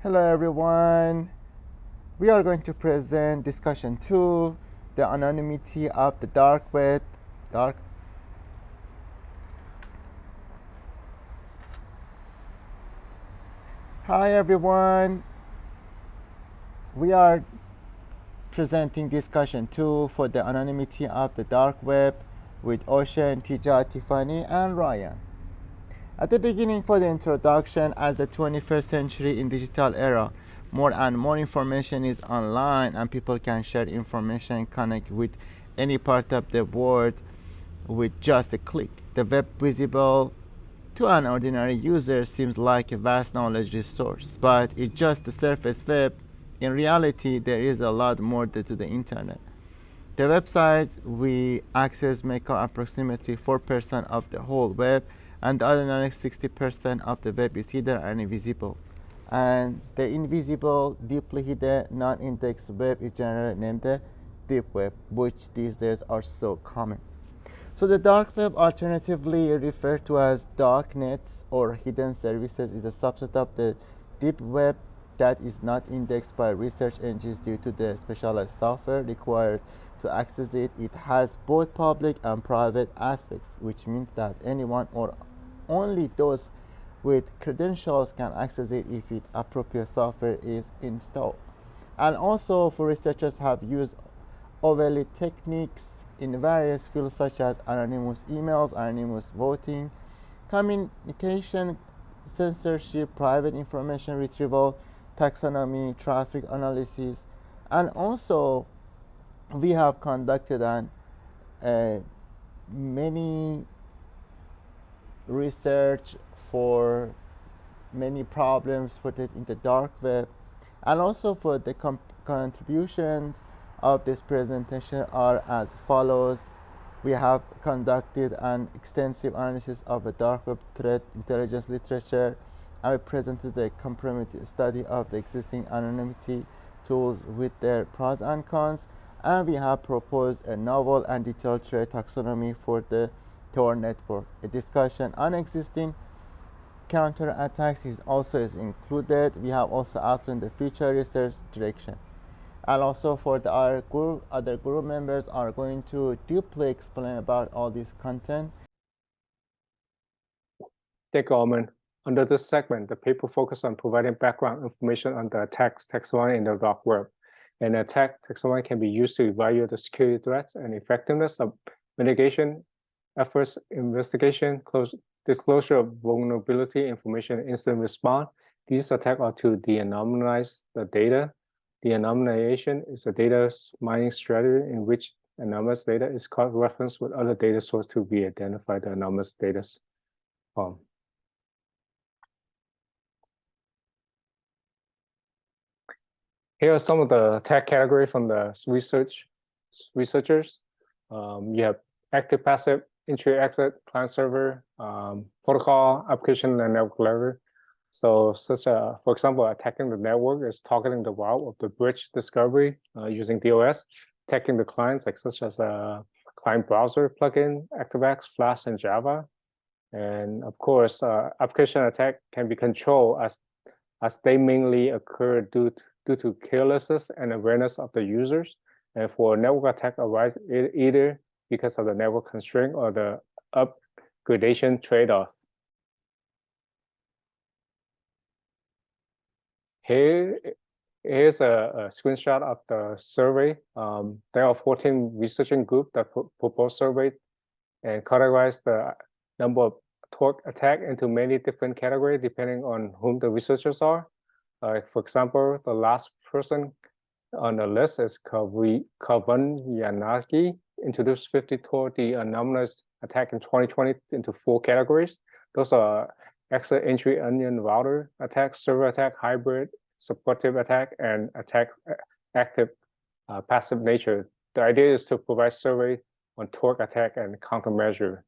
Hello everyone. We are going to present discussion 2, the anonymity of the dark web. Dark. Hi everyone. We are presenting discussion 2 for the anonymity of the dark web with Ocean, Tija, Tiffany, and Ryan. At the beginning, for the introduction, as the 21st century in digital era, more and more information is online and people can share information, connect with any part of the world with just a click. The web visible to an ordinary user seems like a vast knowledge resource, but it's just the surface web. In reality, there is a lot more to the internet. The websites we access make up approximately 4% of the whole web, and the other 60% of the web is hidden and invisible. And the invisible, deeply hidden, non-indexed web is generally named the deep web, which these days are so common. So the dark web, alternatively referred to as dark nets or hidden services, is a subset of the deep web that is not indexed by research engines due to the specialized software required to access it. It has both public and private aspects, which means that anyone or only those with credentials can access it if it appropriate software is installed. And also, for researchers have used overlay techniques in various fields such as anonymous emails, anonymous voting, communication censorship, private information retrieval, taxonomy, traffic analysis, and also we have conducted many research for many problems put it in the dark web, and also for the contributions of this presentation are as follows. We have conducted an extensive analysis of the dark web threat intelligence literature, and we presented a comprehensive study of the existing anonymity tools with their pros and cons, and we have proposed a novel and detailed threat taxonomy for the Tor network. A discussion on existing counterattacks is also included. We have also outlined the future research direction. And also for the other group members are going to deeply explain about all this content. Thank you, Alman. Under this segment, the paper focuses on providing background information on the attack taxonomy in the dark web. An attack taxonomy can be used to evaluate the security threats and effectiveness of mitigation efforts, investigation, disclosure of vulnerability information, incident response. These attacks are to de-anonymize the data. De-anonymization is a data mining strategy in which anonymous data is cross-referenced with other data sources to be identified the anonymous data. Here are some of the attack category from the researchers. You have active, passive, entry, exit, client server, protocol, application, and network layer. So for example, attacking the network is targeting the route of the bridge discovery using DOS, attacking the clients such as a client browser plugin, ActiveX, Flash, and Java. And of course, application attack can be controlled as they mainly occur due to carelessness and awareness of the users. And for network attack arise either because of the network constraint or the upgradation trade-off. Here's a screenshot of the survey. There are 14 researching groups that propose survey and categorize the number of Tor attack into many different categories depending on whom the researchers are. For example, the last person on the list is Kavan Yanagi, introduced 50 Tor de-anonymous attack in 2020 into 4 categories. Those are exit, entry, onion, router attack, server attack, hybrid, supportive attack, and attack active, passive nature. The idea is to provide survey on Tor attack and countermeasure.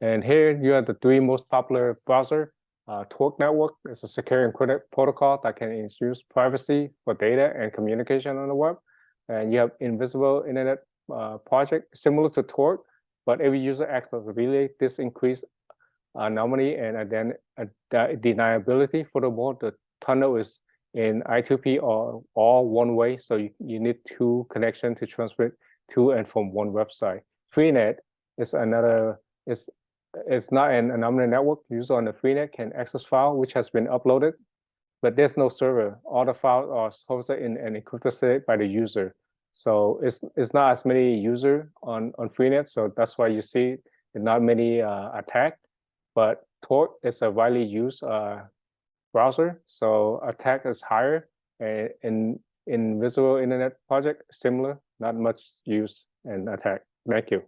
And here you have the 3 most popular browser. Tor network is a secure encrypted protocol that can introduce privacy for data and communication on the web. And you have Invisible Internet project similar to Tor, but every user acts as a relay. This increase anomaly and then deniability. Furthermore, the tunnel is in I2P or all one way, so you need two connections to transmit to and from one website. Freenet is another, it's not an anomaly network. User on the Freenet can access file which has been uploaded, but there's no server. All the files are hosted in an encrypted state by the user. So it's not as many user on Freenet, so that's why you see not many attack. But Tor is a widely used browser, so attack is higher. In Visual Internet Project, similar, not much use and attack. Thank you.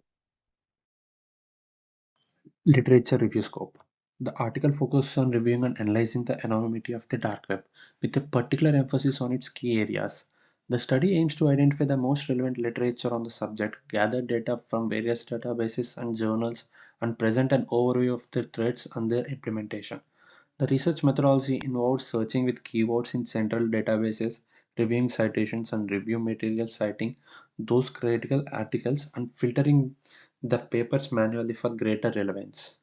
Literature review scope. The article focuses on reviewing and analyzing the anonymity of the dark web, with a particular emphasis on its key areas. The study aims to identify the most relevant literature on the subject, gather data from various databases and journals, and present an overview of the threats and their implementation. The research methodology involves searching with keywords in central databases, reviewing citations and review materials, citing those critical articles, and filtering the papers manually for greater relevance.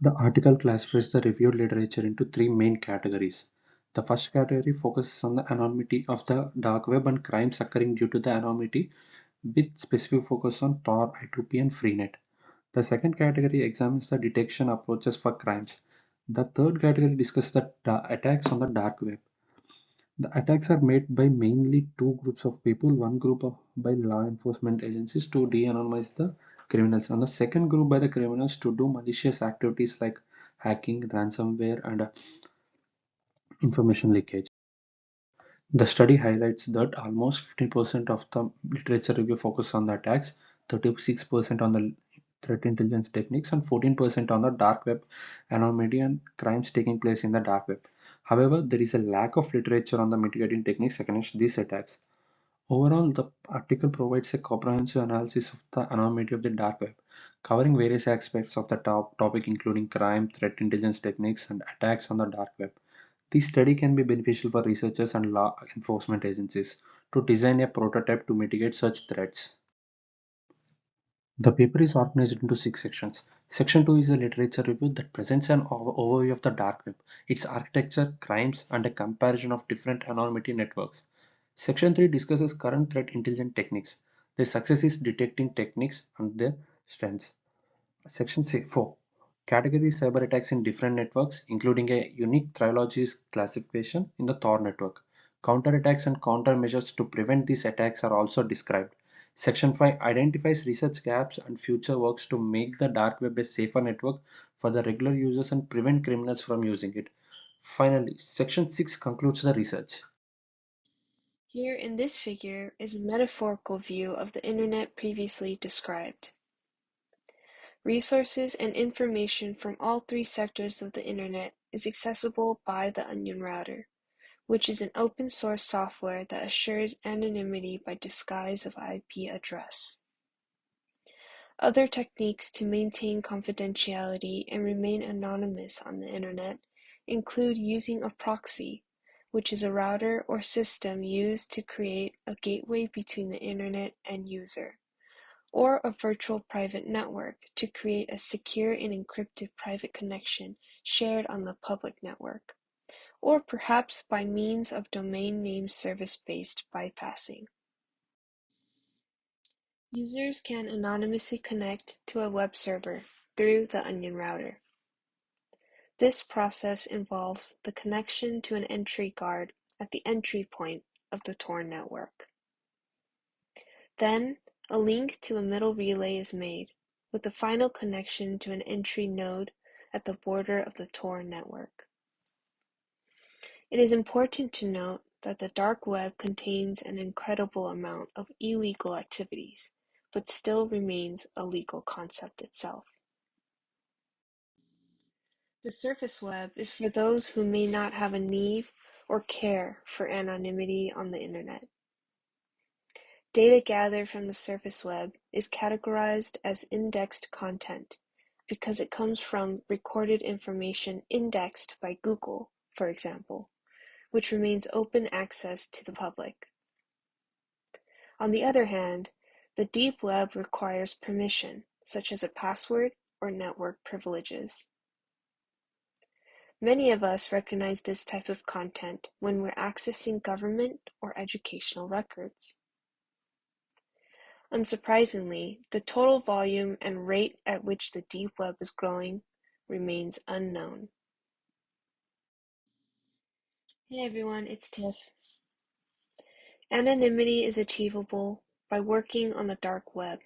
The article classifies the reviewed literature into three main categories. The first category focuses on the anonymity of the dark web and crimes occurring due to the anonymity, with specific focus on Tor, I2P, and Freenet. The second category examines the detection approaches for crimes. The third category discusses the attacks on the dark web. The attacks are made by mainly two groups of people, one group by law enforcement agencies to de-anonymize the criminals, and the second group by the criminals to do malicious activities like hacking, ransomware, and information leakage. The study highlights that almost 15% of the literature review focus on the attacks, 36% on the threat intelligence techniques, and 14% on the dark web anonymity and crimes taking place in the dark web. However, there is a lack of literature on the mitigating techniques against these attacks. Overall, the article provides a comprehensive analysis of the anonymity of the dark web, covering various aspects of the topic including crime, threat intelligence techniques, and attacks on the dark web. This study can be beneficial for researchers and law enforcement agencies to design a prototype to mitigate such threats. The paper is organized into 6 sections. Section 2 is a literature review that presents an overview of the dark web, its architecture, crimes, and a comparison of different anonymity networks. Section 3 discusses current threat intelligence techniques, their successes detecting techniques, and their strengths. Section 4 categories cyber attacks in different networks, including a unique trilogies classification in the Tor network. Counterattacks and countermeasures to prevent these attacks are also described. Section 5 identifies research gaps and future works to make the dark web a safer network for the regular users and prevent criminals from using it. Finally, Section 6 concludes the research. Here in this figure is a metaphorical view of the Internet previously described. Resources and information from all three sectors of the Internet is accessible by the Onion Router, which is an open-source software that assures anonymity by disguise of IP address. Other techniques to maintain confidentiality and remain anonymous on the Internet include using a proxy, which is a router or system used to create a gateway between the Internet and user, or a virtual private network to create a secure and encrypted private connection shared on the public network, or perhaps by means of domain name service-based bypassing. Users can anonymously connect to a web server through the Onion Router. This process involves the connection to an entry guard at the entry point of the Tor network. Then, a link to a middle relay is made, with the final connection to an entry node at the border of the Tor network. It is important to note that the dark web contains an incredible amount of illegal activities, but still remains a legal concept itself. The surface web is for those who may not have a need or care for anonymity on the Internet. Data gathered from the surface web is categorized as indexed content because it comes from recorded information indexed by Google, for example, which remains open access to the public. On the other hand, the deep web requires permission, such as a password, or network privileges. Many of us recognize this type of content when we're accessing government or educational records. Unsurprisingly, the total volume and rate at which the deep web is growing remains unknown. Hey everyone, it's Tiff. Anonymity is achievable by working on the dark web.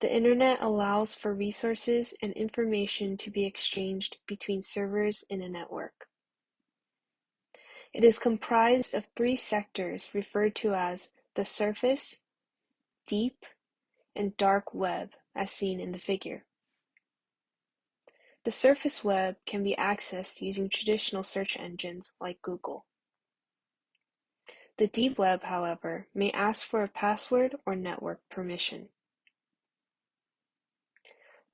The internet allows for resources and information to be exchanged between servers in a network. It is comprised of three sectors referred to as the surface, deep, and dark web, as seen in the figure. The surface web can be accessed using traditional search engines like Google. The deep web, however, may ask for a password or network permission.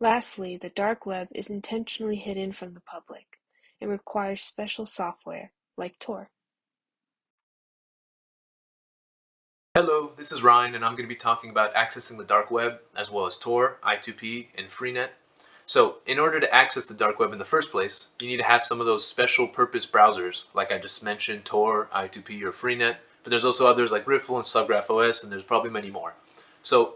Lastly, the dark web is intentionally hidden from the public and requires special software like Tor. Hello, this is Ryan, and I'm going to be talking about accessing the dark web, as well as Tor, I2P, and Freenet. So, in order to access the dark web in the first place, you need to have some of those special purpose browsers, like I just mentioned, Tor, I2P, or Freenet, but there's also others like Riffle and SubGraph OS, and there's probably many more. So,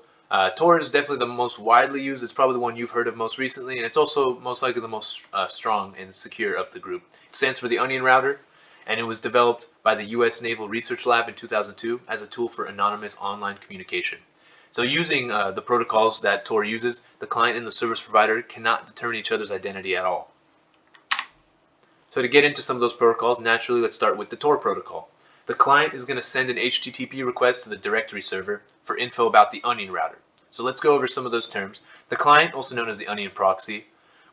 Tor is definitely the most widely used. It's probably the one you've heard of most recently, and it's also most likely the most strong and secure of the group. It stands for the Onion Router, and it was developed by the U.S. Naval Research Lab in 2002 as a tool for anonymous online communication. So using the protocols that Tor uses, the client and the service provider cannot determine each other's identity at all. So to get into some of those protocols, naturally, let's start with the Tor protocol. The client is going to send an HTTP request to the directory server for info about the Onion router. So let's go over some of those terms. The client, also known as the Onion proxy,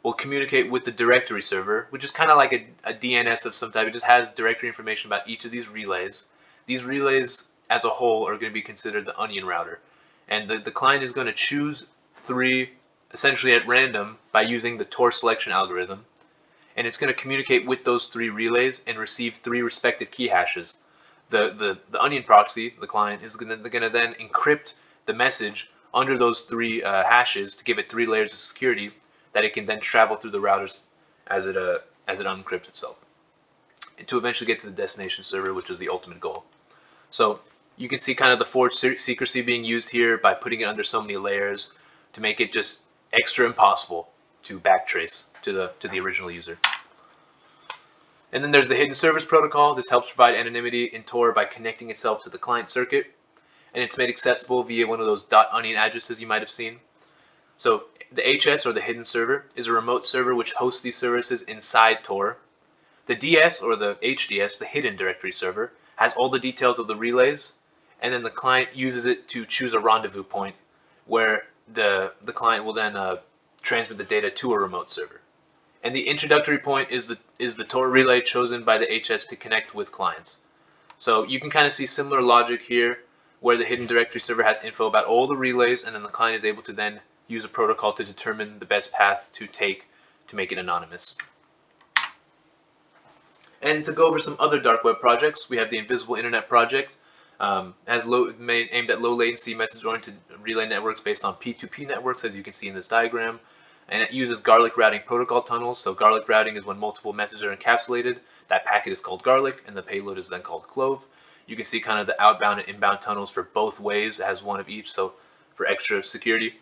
will communicate with the directory server, which is kind of like a DNS of some type. It just has directory information about each of these relays. These relays as a whole are going to be considered the Onion router. And the client is going to choose three essentially at random by using the Tor selection algorithm. And it's going to communicate with those three relays and receive three respective key hashes. The Onion proxy, the client, is going to then encrypt the message under those three hashes to give it three layers of security that it can then travel through the routers as it unencrypts itself, and to eventually get to the destination server, which is the ultimate goal. So you can see kind of the forged secrecy being used here by putting it under so many layers to make it just extra impossible to backtrace to the original user. And then there's the hidden service protocol. This helps provide anonymity in Tor by connecting itself to the client circuit, and it's made accessible via one of those .onion addresses you might have seen. So the HS, or the hidden server, is a remote server which hosts these services inside Tor. The DS, or the HDS, the hidden directory server, has all the details of the relays, and then the client uses it to choose a rendezvous point where the client will then transmit the data to a remote server. And the introductory point is the Tor relay chosen by the HS to connect with clients. So you can kind of see similar logic here, where the hidden directory server has info about all the relays, and then the client is able to then use a protocol to determine the best path to take to make it anonymous. And to go over some other dark web projects, we have the Invisible Internet project, aimed at low latency message-oriented relay networks based on P2P networks, as you can see in this diagram. And it uses garlic routing protocol tunnels. So garlic routing is when multiple messages are encapsulated. That packet is called garlic, and the payload is then called clove. You can see kind of the outbound and inbound tunnels for both ways. It has one of each, so for extra security.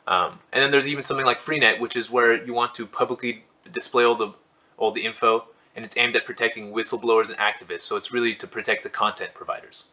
And then there's even something like Freenet, which is where you want to publicly display all the info, and it's aimed at protecting whistleblowers and activists. So it's really to protect the content providers.